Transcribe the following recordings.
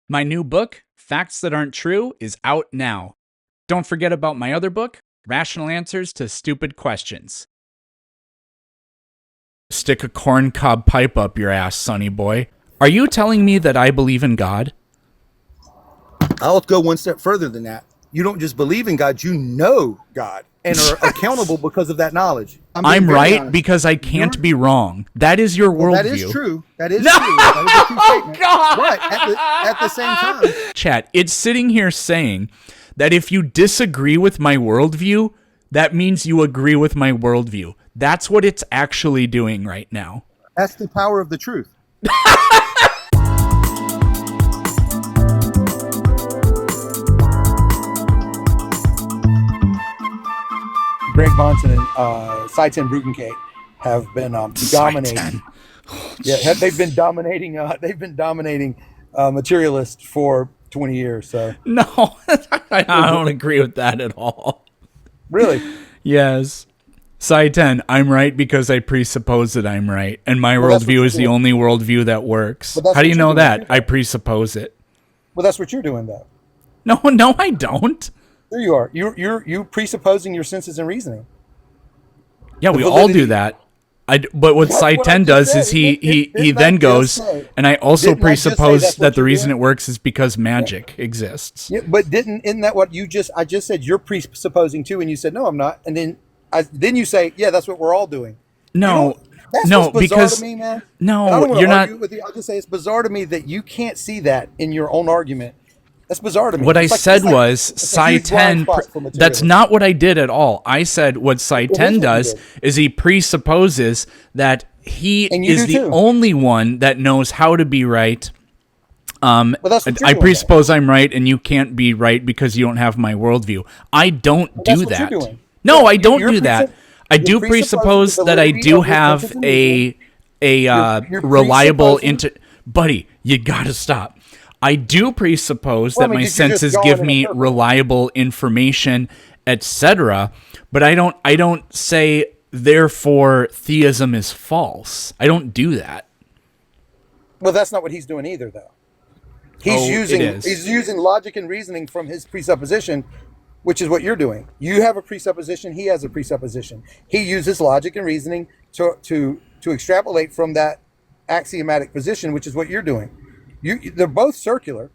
My new book, Facts That Aren't True, is out now. Don't forget about my other book, Rational Answers to Stupid Questions. Stick a corncob pipe up your ass, sonny boy. Are you telling me that I believe in God? I'll go one step further than that. You don't just believe in God, you know God and are accountable because of that knowledge. I'm right honest. Because I can't be wrong. That is your worldview. That is true. That is true. That is a true statement. God! But at the same time... Chat, it's sitting here saying that if you disagree with my worldview, that means you agree with my worldview. That's what it's actually doing right now. That's the power of the truth. Greg Bonson and Saitan Brugenkate have been dominating. Yeah, they've been dominating. They've been dominating materialists for 20 years. So no, I don't agree with that at all. Really? Yes. Saitan, I'm right because I presuppose that I'm right, and my worldview is the only worldview that works. How do you know that? I presuppose it. Well, that's what you're doing, though. No, I don't. There you are. You're presupposing your senses and reasoning. Yeah, we all do that. But what Saitan does is he then goes, and I also presuppose that the reason it works is because magic exists. Yeah, but isn't that what I just said you're presupposing too, and you said no, I'm not, and then you say yeah, that's what we're all doing. No, because to me, man. No, you're not. I'll just say it's bizarre to me that you can't see that in your own argument. That's bizarre to me. What I said was Saitan. That's not what I did at all. I said what Saitan does is he presupposes that he is the only one that knows how to be right. I presuppose I'm right, and you can't be right because you don't have my worldview. I don't do that. No, I don't do that. I do presuppose that I do have a reliable buddy. You gotta stop. I do presuppose that my senses give me reliable information, etc. But I don't say therefore theism is false. I don't do that. Well, that's not what he's doing either, though. He's using logic and reasoning from his presupposition, which is what you're doing. You have a presupposition. He has a presupposition. He uses logic and reasoning to extrapolate from that axiomatic position, which is what you're doing. They're both circular,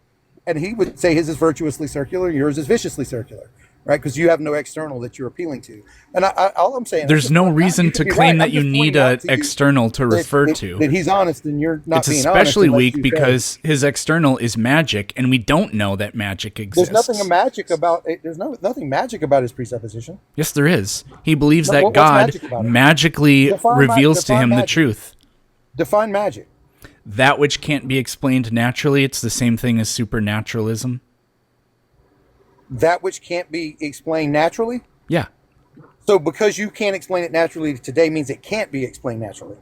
and he would say his is virtuously circular, yours is viciously circular, right? Because you have no external that you're appealing to. And all I'm saying, there's no reason to claim that you need an external to refer to. That he's honest, and you're not being honest. It's especially weak because his external is magic, and we don't know that magic exists. There's nothing magic about it. There's nothing magic about his presupposition. Yes, there is. He believes that God magically reveals to him the truth. Define magic. That which can't be explained naturally. It's the same thing as supernaturalism. That which can't be explained naturally? Yeah. So because you can't explain it naturally today means it can't be explained naturally.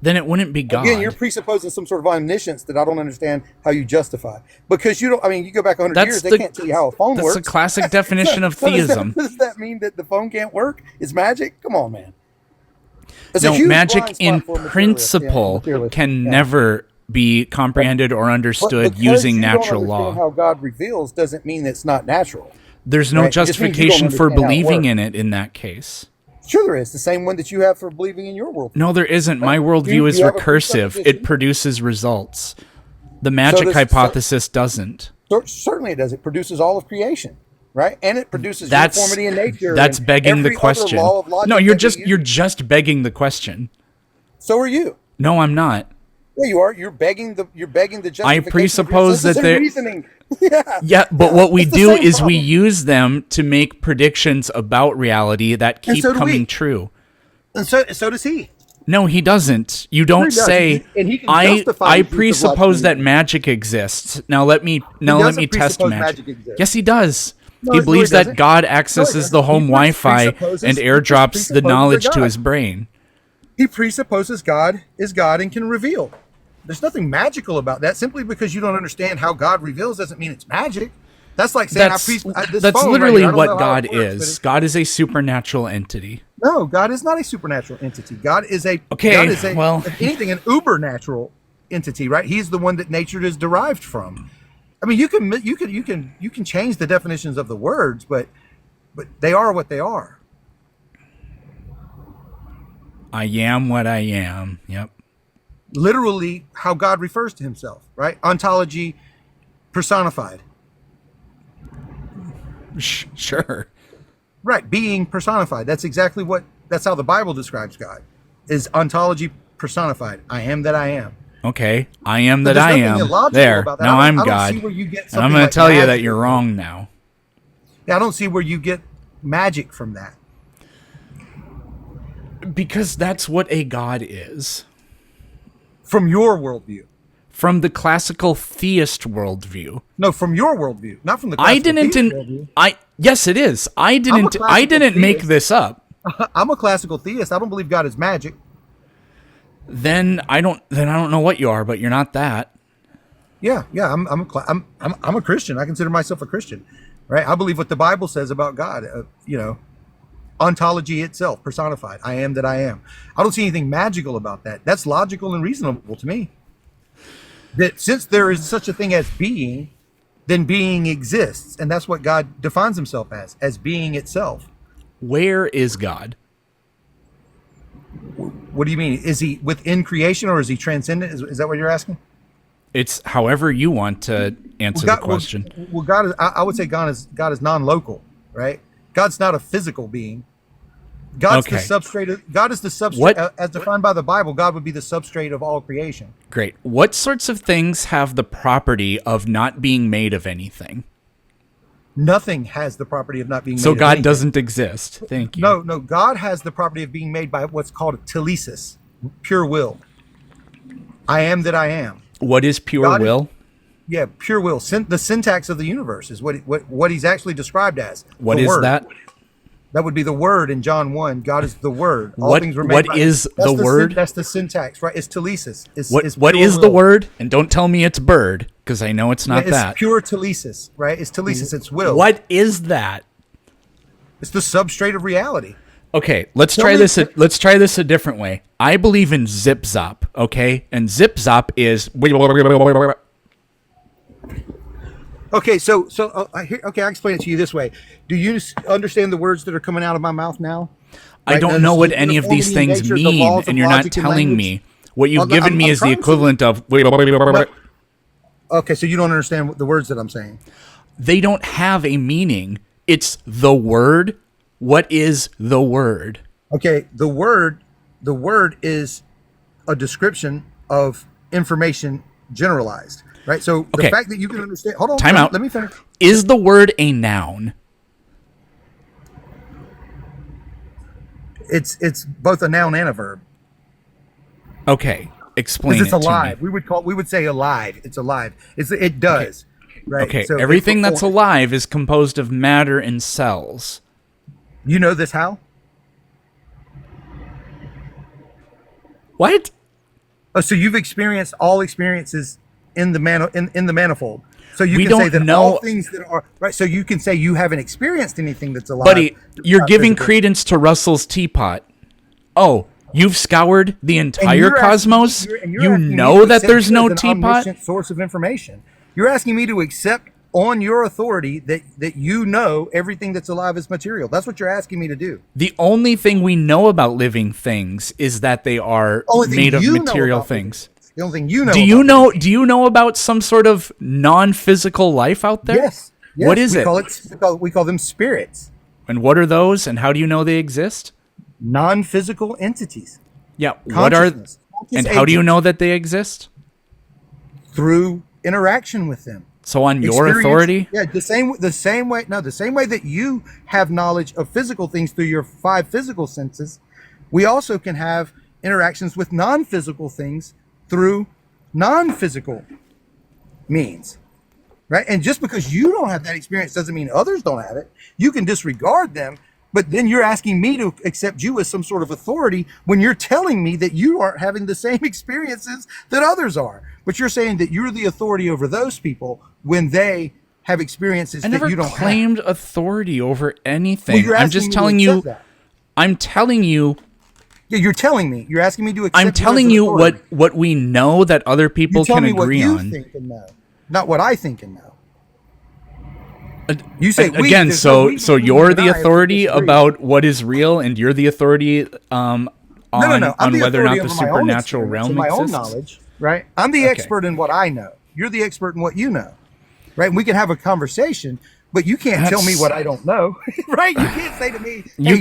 Then it wouldn't be God. Again, you're presupposing some sort of omniscience that I don't understand how you justify. Because you go back 100 years, they can't tell you how a phone works. That's a classic definition of theism. Does that mean that the phone can't work? It's magic? Come on, man. No, magic in principle can never be comprehended or understood using natural law. How God reveals doesn't mean it's not natural. There's no justification for believing in it in that case. Sure there is. The same one that you have for believing in your worldview. No, there isn't. My worldview is recursive. It produces results. The magic hypothesis doesn't. Certainly it does. It produces all of creation. Right, and it produces uniformity in nature. That's begging the question. No, you're just begging the question. So are you? No, I'm not. Yeah, you are. You're begging the justification. I presuppose that they're reasoning. Yeah, but what we do is we use them to make predictions about reality that keep coming true. And so does he. No, he doesn't. You don't say. I presuppose that magic exists. Now let me test magic. Yes, he does. No, he believes that God accesses the home Wi-Fi and airdrops the knowledge to his brain. He presupposes God is God and can reveal. There's nothing magical about that. Simply because you don't understand how God reveals doesn't mean it's magic. That's like saying that's literally what God is. God is a supernatural entity. No, God is not a supernatural entity. God is a if anything, an uber natural entity, right? He's the one that nature is derived from. I mean, you can change the definitions of the words, but they are what they are. I am what I am. Yep. Literally, how God refers to himself, right? Ontology personified. Sure. Right, being personified. That's how the Bible describes God. Is ontology personified. I am that I am. Okay, I am that I am. There. Now I'm God. And I'm going to tell you that you're wrong now. Yeah, I don't see where you get magic from that. Because that's what a God is. From your worldview. From the classical theist worldview. No, from your worldview, not from the classical theist worldview. Yes, it is. I didn't make this up. I'm a classical theist. I don't believe God is magic. Then I don't know what you are, but you're not that. Yeah. I'm a Christian. I consider myself a Christian, right? I believe what the Bible says about God. Ontology itself, personified. I am that I am. I don't see anything magical about that. That's logical and reasonable to me. That since there is such a thing as being, then being exists, and that's what God defines himself as being itself. Where is God? What do you mean? Is he within creation or is he transcendent? Is that what you're asking? It's however you want to answer the question. Well, God is. I would say God is non-local, right? God's not a physical being. God's the substrate. God is the substrate, as defined by the Bible. God would be the substrate of all creation. Great. What sorts of things have the property of not being made of anything? Nothing has the property of not being made of anything. So God doesn't exist. Thank you. No. God has the property of being made by what's called a telesis, pure will. I am that I am. What is pure will? Pure will. The syntax of the universe is what he's actually described as. What is that? That would be the word in John 1. God is the word. What is the word? That's the syntax, right? It's telesis. What is the word? And don't tell me it's bird, because I know it's not that. It's pure telesis, right? It's telesis. It's will. What is that? It's the substrate of reality. Okay, let's try this a different way. I believe in zip zop, okay? And zip zop is... Okay, I'll explain it to you this way. Do you understand the words that are coming out of my mouth now? Right? I don't know what any of these things mean, and you're not telling me. What you've given me is the equivalent of... Okay, so you don't understand the words that I'm saying. They don't have a meaning. It's the word. What is the word? Okay, the word is a description of information generalized. Right, so the fact that you can understand... Hold on. Time out. Let me finish. Is the word a noun? It's both a noun and a verb. Okay, explain it it's alive. We would say alive. It's alive. It does. Okay. Right. Okay, so everything that's alive is composed of matter and cells. You know this how? What? Oh, so you've experienced all experiences in the manifold. So you can say that all things that are right. So you can say you haven't experienced anything that's alive. Buddy, you're giving credence to Russell's teapot. Oh, you've scoured the entire cosmos. You know that there's no teapot. Source of information. You're asking me to accept on your authority that you know everything that's alive is material. That's what you're asking me to do. The only thing we know about living things is that they are made of material things. The only thing you know. Do you know about some sort of non-physical life out there? Yes. What is it? We call them spirits. And what are those? And how do you know they exist? Non-physical entities. Yeah. What are? And how do you know that they exist? Through interaction with them. So on your authority? Yeah. The same way that you have knowledge of physical things through your 5 physical senses, we also can have interactions with non-physical things through non-physical means, right? And just because you don't have that experience doesn't mean others don't have it. You can disregard them, but then you're asking me to accept you as some sort of authority when you're telling me that you aren't having the same experiences that others are. But you're saying that you're the authority over those people when they have experiences that you don't have. I never claimed authority over anything. Well, I'm just telling you. I'm telling you. Yeah, you're telling me. You're asking me to accept. I'm telling you what we know that other people can agree on. You think and know, not what I think and know. You say again. So you're the authority about what is real, and you're the authority on whether or not the supernatural realm my exists. Own knowledge, right? I'm the expert in what I know. You're the expert in what you know, right? And we can have a conversation, but you can't tell me what I don't know, right? You can't say to me, you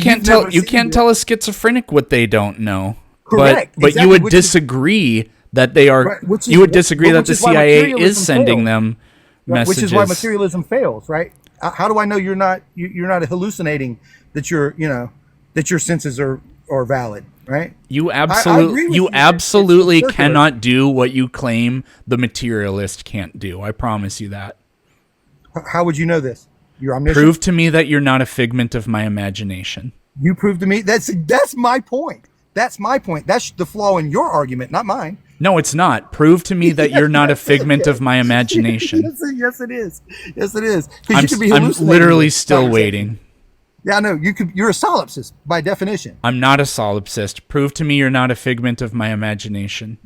can't tell a schizophrenic what they don't know. Correct. But you would disagree that they are. Right, you would disagree that the CIA is sending them messages. Which is why materialism fails, right? How do I know you're not hallucinating, that that your senses are valid, right? You absolutely cannot do what you claim the materialist can't do. I promise you that. How would you know this? You're omniscient. Prove to me that you're not a figment of my imagination. You prove to me that's my point. That's my point. That's the flaw in your argument, not mine. No, it's not. Prove to me that you're not a figment of my imagination. Yes, it is. Yes, it is. I'm literally still waiting. Yeah, I know. You're a solipsist by definition. I'm not a solipsist. Prove to me you're not a figment of my imagination.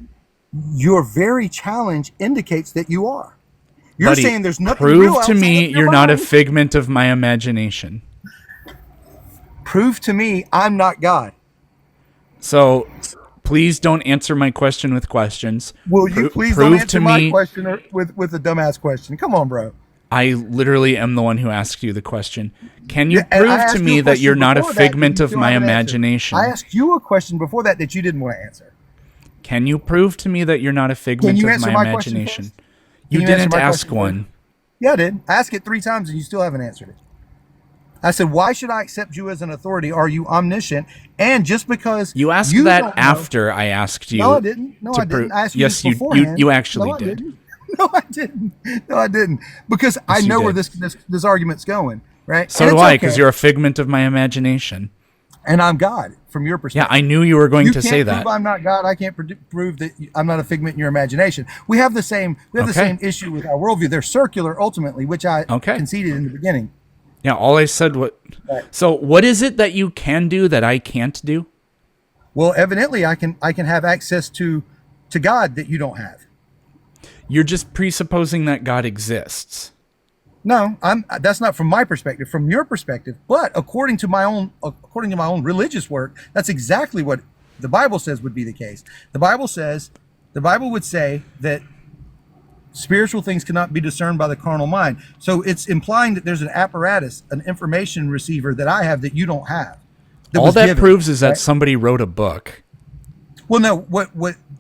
Your very challenge indicates that you are. You're saying there's nothing real. Prove to me you're not a figment of my imagination. Prove to me I'm not God. So, please don't answer my question with questions. Will you please don't answer my question with a dumbass question? Come on, bro. I literally am the one who asked you the question. Can you prove to me that you're not a figment of my imagination? I asked you a question before that you didn't want to answer. Can you prove to me that you're not a figment of my imagination? You didn't ask one. Yeah, I did. I asked it 3 times and you still haven't answered it. I said, why should I accept you as an authority? Are you omniscient? And just because you asked that after I asked you. No, I didn't. No, I didn't. I asked you this beforehand. You actually did. No, I didn't. No, I didn't. Because I know where this argument's going, right? So do I, because you're a figment of my imagination. And I'm God, from your perspective. Yeah, I knew you were going to say that. You can't prove I'm not God. I can't prove that I'm not a figment in your imagination. We have the same issue with our worldview. They're circular, ultimately, which I conceded in the beginning. Yeah, all I said was... Right. So what is it that you can do that I can't do? Well, evidently, I can have access to God that you don't have. You're just presupposing that God exists. No, that's not from my perspective, from your perspective. But according to my own religious work, that's exactly what the Bible says would be the case. The Bible would say that spiritual things cannot be discerned by the carnal mind. So it's implying that there's an apparatus, an information receiver that I have that you don't have. All that proves is that somebody wrote a book. Well, no,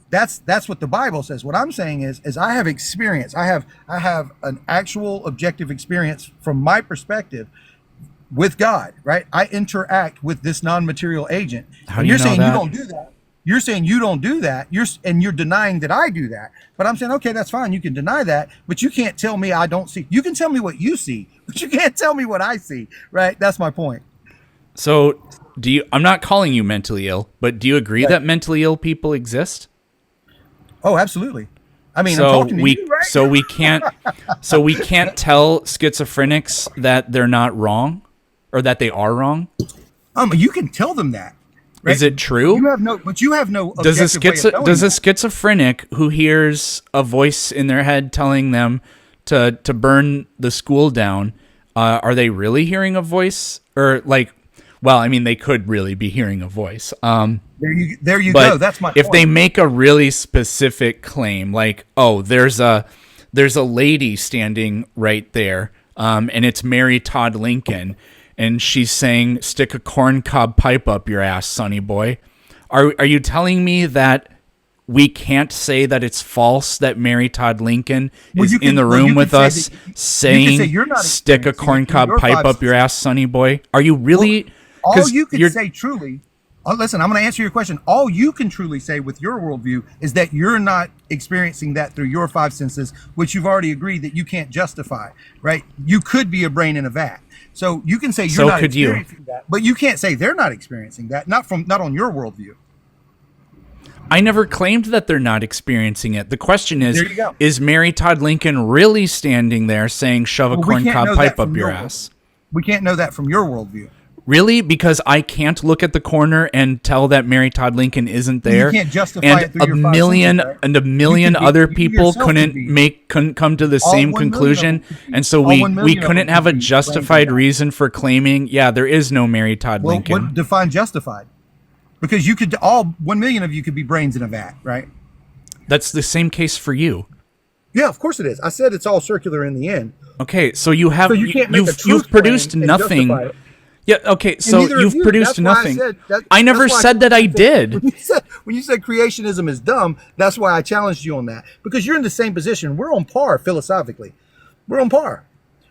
that's what the Bible says. What I'm saying is I have experience. I have an actual objective experience from my perspective with God, right? I interact with this non-material agent. How do you know that? You don't do that. You're saying you don't do that. You're denying that I do that. But I'm saying, okay, that's fine. You can deny that, but you can't tell me I don't see. You can tell me what you see, but you can't tell me what I see, right? That's my point. So I'm not calling you mentally ill, but do you agree that mentally ill people exist? Oh, absolutely. I mean, I'm talking to you, right? So we can't tell schizophrenics that they're not wrong or that they are wrong? You can tell them that. Right? Is it true? You have no. Does a schizophrenic who hears a voice in their head telling them to burn the school down, are they really hearing a voice? Or well, I mean, they could really be hearing a voice. There you go. That's my point. If they make a really specific claim, like, oh, there's a lady standing right there, and it's Mary Todd Lincoln, and she's saying, "Stick a corncob pipe up your ass, sonny boy." Are you telling me that we can't say that it's false that Mary Todd Lincoln is in the room with us saying, "Stick a corncob pipe up your ass, sonny boy"? Are you really? All you can say truly. Listen, I'm going to answer your question. All you can truly say with your worldview is that you're not experiencing that through your 5 senses, which you've already agreed that you can't justify, right? You could be a brain in a vat. So you can say you're not experiencing that, but you can't say they're not experiencing that, not on your worldview. I never claimed that they're not experiencing it. The question is Mary Todd Lincoln really standing there saying, "Shove a corncob pipe up your ass"? We can't know that from your worldview. Really? Because I can't look at the corner and tell that Mary Todd Lincoln isn't there. You can't justify it through your 5 senses, right? And a million other people couldn't come to the same conclusion, and so we couldn't have a justified reason for claiming, yeah, there is no Mary Todd Lincoln. What define justified? Because you could, all 1 million of you could be brains in a vat, right? That's the same case for you. Yeah, of course it is. I said it's all circular in the end. Okay, so you've produced nothing. Yeah, okay, so you've produced nothing. I never said that I did. When you said creationism is dumb, that's why I challenged you on that. Because you're in the same position. We're on par philosophically. We're on par.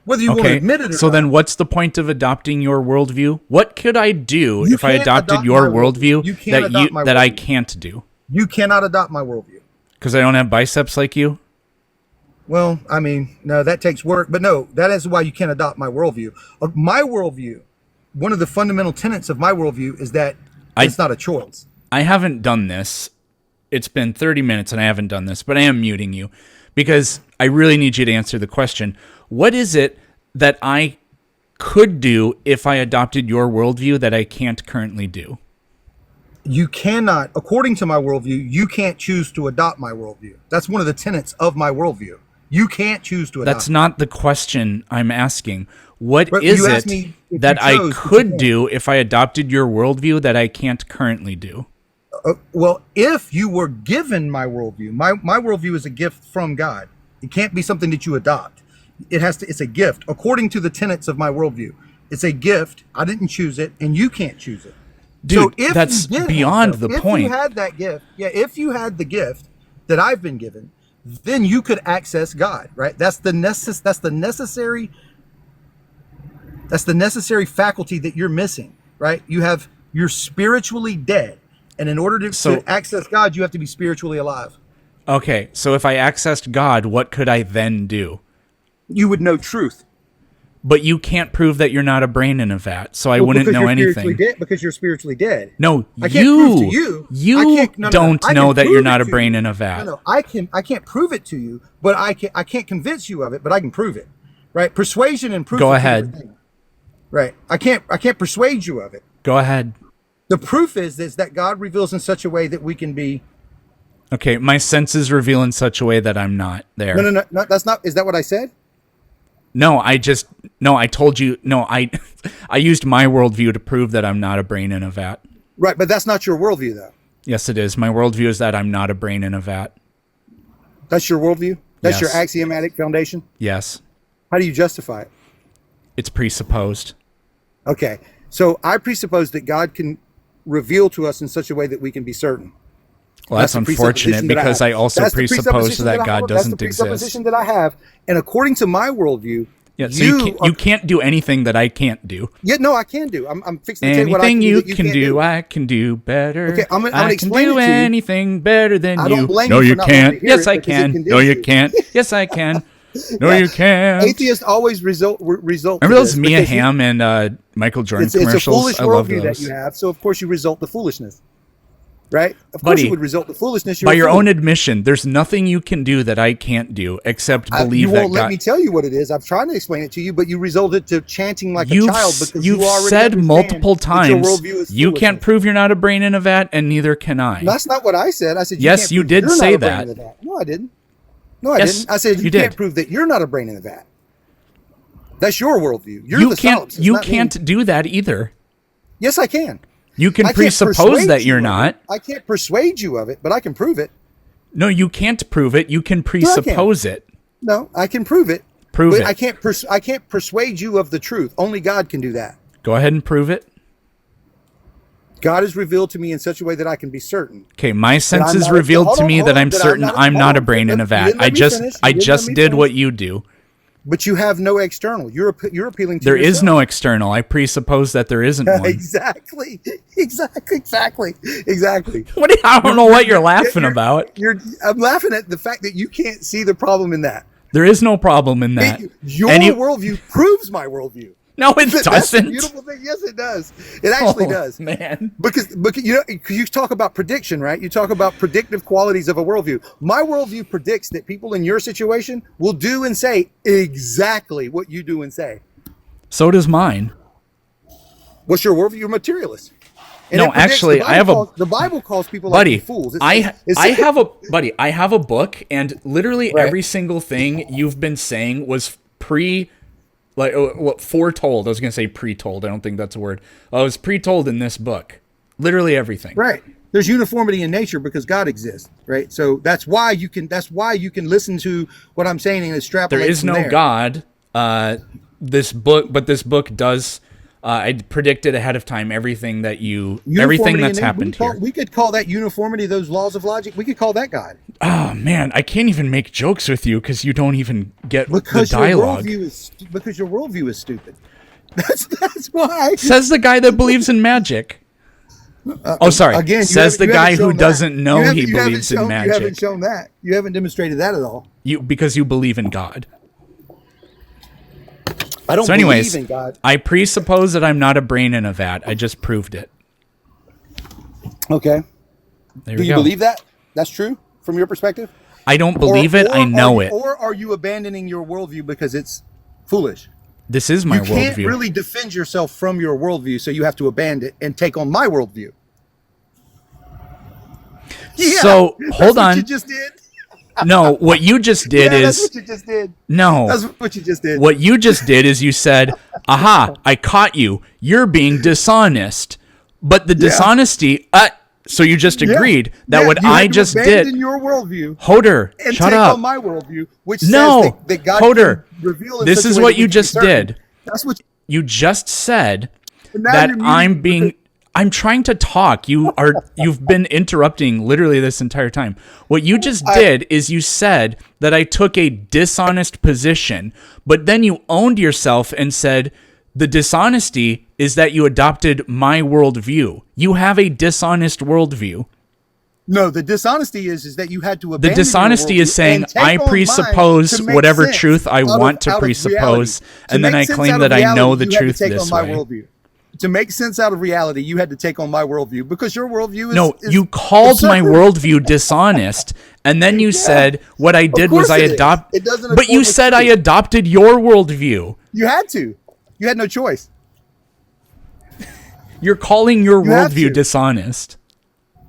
Whether you want to admit it or not. So then what's the point of adopting your worldview? What could I do if I adopted your worldview that I can't do? You cannot adopt my worldview. Because I don't have biceps like you? Well, I mean, no, that takes work. But no, that is why you can't adopt my worldview. My worldview, one of the fundamental tenets of my worldview is that it's not a choice. I haven't done this. It's been 30 minutes and I haven't done this, but I am muting you because I really need you to answer the question. What is it that I could do if I adopted your worldview that I can't currently do? You cannot, according to my worldview, you can't choose to adopt my worldview. That's one of the tenets of my worldview. You can't choose to adopt. That's not the question I'm asking. What is it that I could do if I adopted your worldview that I can't currently do? Well, if you were given my worldview, my worldview is a gift from God. It can't be something that you adopt. It's a gift according to the tenets of my worldview. It's a gift. I didn't choose it, and you can't choose it. Dude, so that's beyond the point. If you had that gift, if you had the gift that I've been given, then you could access God, right? That's the necessary faculty that you're missing, right? You're spiritually dead, and in order to access God, you have to be spiritually alive. Okay, so if I accessed God, what could I then do? You would know truth. But you can't prove that you're not a brain in a vat, so I wouldn't know anything. Because you're spiritually dead. No, I can't prove to you. Don't know that you're not a brain in a vat. No, I can't prove it to you, but I can't convince you of it, but I can prove it. Right? Persuasion and proof. Go ahead. Right. I can't persuade you of it. Go ahead. The proof is that God reveals in such a way that we can be. Okay, my senses reveal in such a way that I'm not there. No, that's not. Is that what I said? No, I told you. No, I used my worldview to prove that I'm not a brain in a vat. Right, but that's not your worldview, though. Yes, it is. My worldview is that I'm not a brain in a vat. That's your worldview? That's your axiomatic foundation? Yes. How do you justify it? It's presupposed. Okay, so I presuppose that God can reveal to us in such a way that we can be certain. Well, that's unfortunate because I also presuppose that God doesn't exist. That's the presupposition that I have, and according to my worldview, so you can't do anything that I can't do. Yeah, no, I can do. I'm fixing to tell you what I can do. Anything you can do, I can do better. Okay, I'm gonna explain it to you. I can do anything better than you. I don't blame you. No, you can't. Yes, I can. No, you can't. Yes, I can. No, you can't. Atheists always result. Remember those Mia Hamm and Michael Jordan commercials? It's a foolish worldview that you have, so of course you result to foolishness. Right? Of course you would result to foolishness. By your own admission, there's nothing you can do that I can't do except believe that God... You won't let me tell you what it is. I'm trying to explain it to you, but you resulted to chanting like a child because you've said multiple times you can't prove you're not a brain in a vat, and neither can I. That's not what I said. I said yes, you did say that. No, I didn't. No, I didn't. I said you can't prove that you're not a brain in a vat. That's your worldview. You can't do that either. Yes, I can. You can presuppose that you're not. I can't persuade you of it, but I can prove it. No, you can't prove it. You can presuppose it. No, I can prove it. Prove it. I can't persuade you of the truth. Only God can do that. Go ahead and prove it. God is revealed to me in such a way that I can be certain. Okay, my senses revealed to me that I'm certain I'm not a brain in a vat. I just did what you do. But you have no external. You're appealing to There yourself. is no external. I presuppose that there isn't one. Exactly. I don't know what you're laughing about. I'm laughing at the fact that you can't see the problem in that. There is no problem in that. Your worldview proves my worldview. No, it doesn't. That's a beautiful thing. Yes, it does. It actually does. Man. Because you talk about prediction, right? You talk about predictive qualities of a worldview. My worldview predicts that people in your situation will do and say exactly what you do and say. So does mine. What's your worldview? You're a materialist. And no, actually, the Bible calls people buddy, like fools. I have a book, and literally every single thing you've been saying was foretold. I was going to say pre-told. I don't think that's a word. It was pre-told in this book. Literally everything. Right. There's uniformity in nature because God exists, right? So that's why you can listen to what I'm saying and extrapolate. There is no God. This book does. I predicted ahead of time everything that's happened here. We could call that uniformity, those laws of logic. We could call that God. Oh man, I can't even make jokes with you because you don't even get the dialogue. Because your worldview is stupid. That's why. Says the guy that believes in magic. Sorry. Again, says the guy who doesn't know he believes in magic. You haven't shown that. You haven't demonstrated that at all. Because you believe in God. I don't believe in God. I presuppose that I'm not a brain in a vat. I just proved it. Okay. Do you believe that? That's true from your perspective? I don't believe it. I know it. Or are you abandoning your worldview because it's foolish? This is my worldview. You can't really defend yourself from your worldview, so you have to abandon it and take on my worldview. Yeah, so hold on. What you just did. No, what you just did is. That's what you just did. No, that's what you just did. What you just did is you said, "Aha! I caught you. You're being dishonest." But the dishonesty. So you just agreed that what I just did. In your worldview. Hoder, and shut take up. On my worldview, which says that God Hoder. Can reveal in this such is a way what that you just did. That's what you just said. That I'm trying to talk. You've been interrupting literally this entire time. What you just did is you said that I took a dishonest position, but then you owned yourself and said the dishonesty is that you adopted my worldview. You have a dishonest worldview. No, the dishonesty is that you had to abandon. The dishonesty is saying I presuppose whatever truth I want to presuppose, and then I claim that I know the truth this way. To make sense out of reality, you had to take on my worldview because your worldview is... No, you called my worldview dishonest, and then you said what I did was I adopted... But you said I adopted your worldview. You had to. You had no choice. You're calling your worldview dishonest.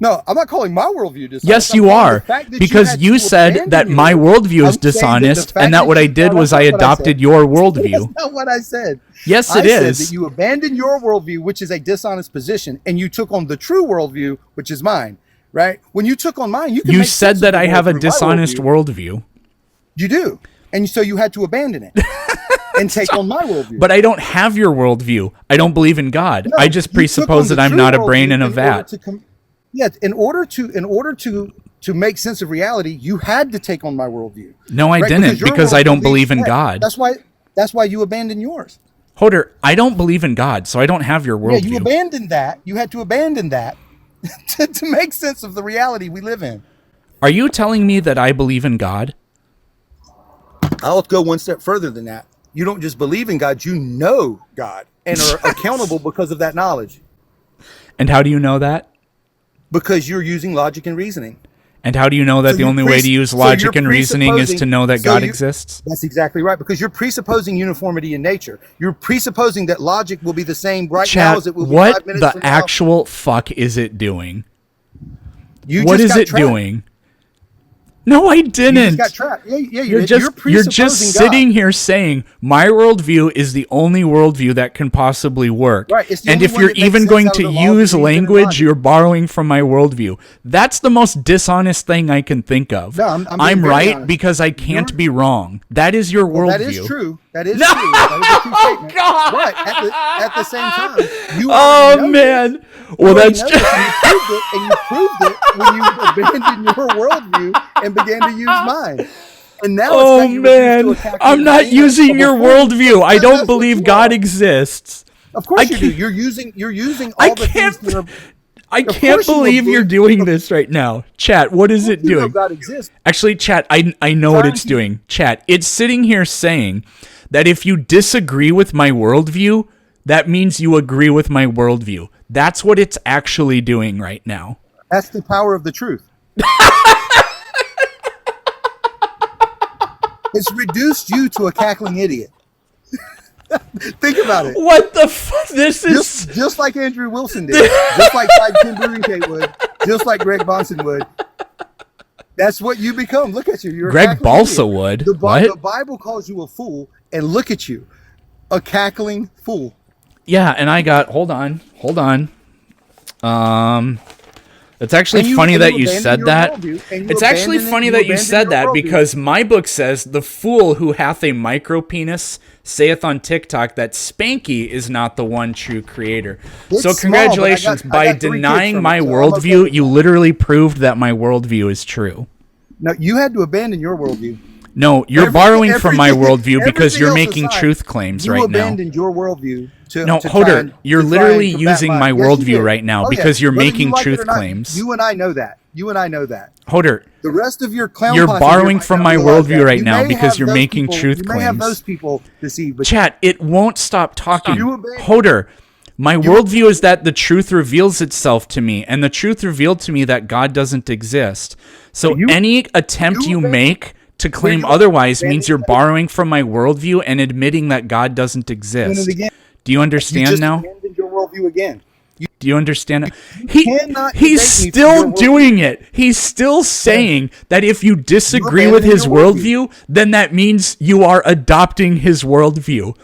No, I'm not calling my worldview dishonest. Yes, you are. Because you said that my worldview is dishonest and that what I did was I adopted your worldview. That's not what I said. Yes, it is. I said that you abandoned your worldview, which is a dishonest position, and you took on the true worldview, which is mine, right? When you took on mine, you said that I have a dishonest worldview. You do. And so you had to abandon it and take on my worldview. But I don't have your worldview. I don't believe in God. I just presuppose that I'm not a brain in a vat. Yes, in order to make sense of reality, you had to take on my worldview. No, I didn't, because I don't believe in God. That's why you abandoned yours. Hoder, I don't believe in God, so I don't have your worldview. Yeah, you abandoned that. You had to abandon that to make sense of the reality we live in. Are you telling me that I believe in God? I'll go one step further than that. You don't just believe in God, you know God and are accountable because of that knowledge. And how do you know that? Because you're using logic and reasoning. And how do you know that the only way to use logic and reasoning is to know that God exists? That's exactly right, because you're presupposing uniformity in nature. You're presupposing that logic will be the same now as it will be 5 minutes what from the actual fuck is it doing? You what just is it trapped. Doing? No, I didn't. You just got trapped. Yeah, you're just sitting here saying my worldview is the only worldview that can possibly work. Right. And if you're even going to use language, you're borrowing from my worldview. That's the most dishonest thing I can think of. No, I'm right honest. Because I can't be wrong. That is your worldview. That is true. That is true. That is a true statement. God. But at the same time, you man. Well, that's true. You proved it when you abandoned your worldview and began to use mine. And now man, I'm not using your worldview. I don't believe God exists. Of course you do. You're using all the things that are... I can't believe you're doing this right now. Chat, what is it doing? God exists. Actually, chat, I know what it's doing. Chat, it's sitting here saying that if you disagree with my worldview, that means you agree with my worldview. That's what it's actually doing right now. That's the power of the truth. It's reduced you to a cackling idiot. Think about it. What the fuck? This is just like Andrew Wilson did, just like Tim Blumenthal would, just like Greg Bonson would. That's what you become. Look at you. You're Greg Balsa would. The Bible calls you a fool, and look at you, a cackling fool. Yeah, and I got. Hold on. It's actually funny that you said that. It's actually funny that you said that because my book says the fool who hath a micro penis saith on TikTok that Spanky is not the one true creator. So congratulations. By denying my worldview, you literally proved that my worldview is true. No, you had to abandon your worldview. No, you're borrowing from my worldview because you're making truth claims right now. You abandoned your worldview. No, Hoder, you're literally using my worldview right now because you're making truth claims. You and I know that. Hoder, the rest of your clown you're borrowing from my worldview right now because you're making truth claims. You may have those people deceive, but chat, it won't stop talking. Hoder, my worldview is that the truth reveals itself to me, and the truth revealed to me that God doesn't exist. So any attempt you make to claim otherwise means you're borrowing from my worldview and admitting that God doesn't exist. Do you understand now? Abandoned your worldview again. Do you understand? He's still doing it. He's still saying that if you disagree with his worldview, then that means you are adopting his worldview.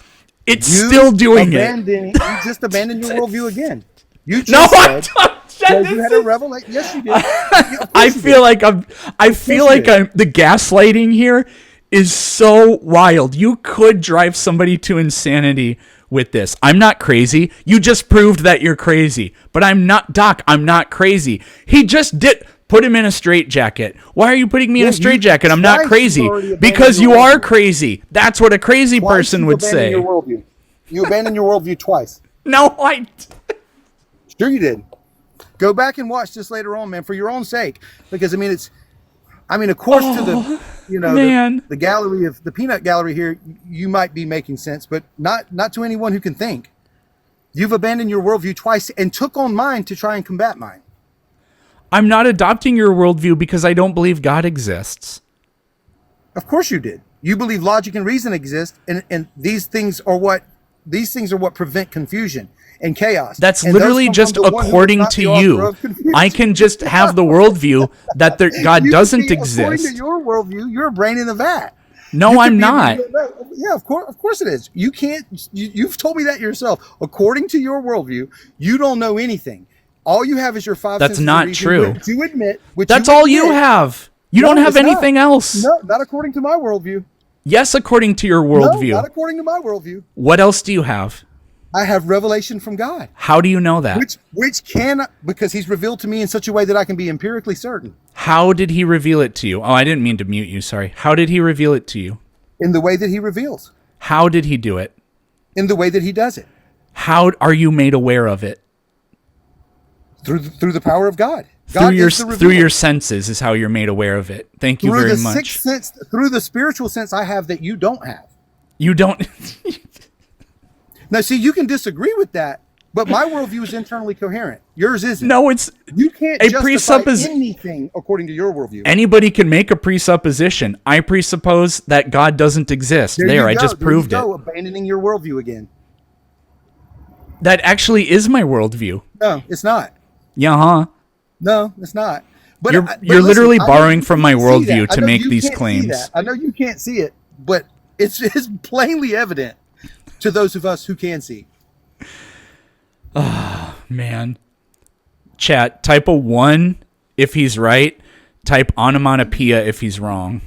It's still doing it. You just abandoned your worldview again. You just you had a revelation. Yes, you did. I feel like the gaslighting here is so wild. You could drive somebody to insanity with this. I'm not crazy. You just proved that you're crazy. But I'm not, Doc, I'm not crazy. He just did put him in a straitjacket. Why are you putting me in a straitjacket? I'm not crazy. Because you are crazy. That's what a crazy person would say. You abandoned your worldview twice. No, Sure you did. Go back and watch this later on, man, for your own sake. Because of course, to the the gallery of the peanut gallery here, you might be making sense, but not to anyone who can think. You've abandoned your worldview twice and took on mine to try and combat mine. I'm not adopting your worldview because I don't believe God exists. Of course you did. You believe logic and reason exist, and these things are what prevent confusion and chaos. That's literally just according to you. I can just have the worldview that God doesn't exist. According to your worldview, you're a brain in a vat. No, I'm not. Yeah, of course it is. You can't. You've told me that yourself. According to your worldview, you don't know anything. All you have is your five senses. That's not true. You admit. That's all you have. You don't have anything else. No, not according to my worldview. Yes, according to your worldview. No, not according to my worldview. What else do you have? I have revelation from God. How do you know that? Because he's revealed to me in such a way that I can be empirically certain. How did he reveal it to you? Oh, I didn't mean to mute you. Sorry. How did he reveal it to you? In the way that he reveals. How did he do it? In the way that he does it. How are you made aware of it? Through the power of God. Through your senses is how you're made aware of it. Thank you very much. Sixth sense, through the spiritual sense I have that you don't have. You don't. Now, see, you can disagree with that, but my worldview is internally coherent. Yours isn't. No, you can't justify anything according to your worldview. Anybody can make a presupposition. I presuppose that God doesn't exist. I just proved it. Abandoning your worldview again. That actually is my worldview. No, it's not. Yeah, huh? No, it's not. But you're literally borrowing from my worldview to make these claims. I know you can't see it, but it's plainly evident to those of us who can see. Oh, man. Chat, type a 1 if he's right. Type onomatopoeia if he's wrong.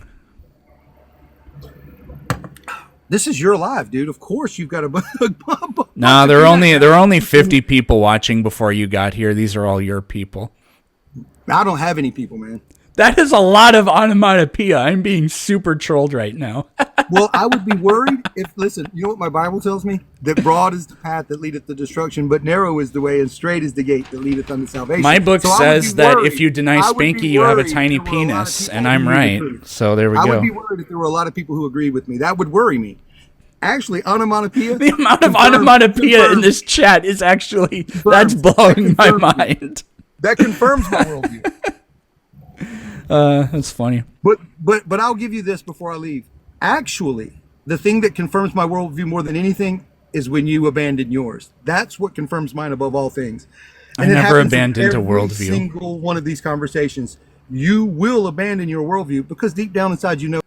This is your live, dude. Of course you've got a... No, there are only 50 people watching before you got here. These are all your people. I don't have any people, man. That is a lot of onomatopoeia. I'm being super trolled right now. Well, I would be worried if, listen, you know what my Bible tells me? That broad is the path that leadeth to destruction, but narrow is the way and straight is the gate that leadeth unto salvation. My book says that if you deny Spanky, you have a tiny penis, and I'm right. So there we go. I would be worried if there were a lot of people who agreed with me. That would worry me. Actually, onomatopoeia. The amount of onomatopoeia in this chat is actually, that's blowing my mind. That confirms my worldview. That's funny. But I'll give you this before I leave. Actually, the thing that confirms my worldview more than anything is when you abandon yours. That's what confirms mine above all things. And I never abandoned a worldview. Single one of these conversations, you will abandon your worldview because deep down inside, you know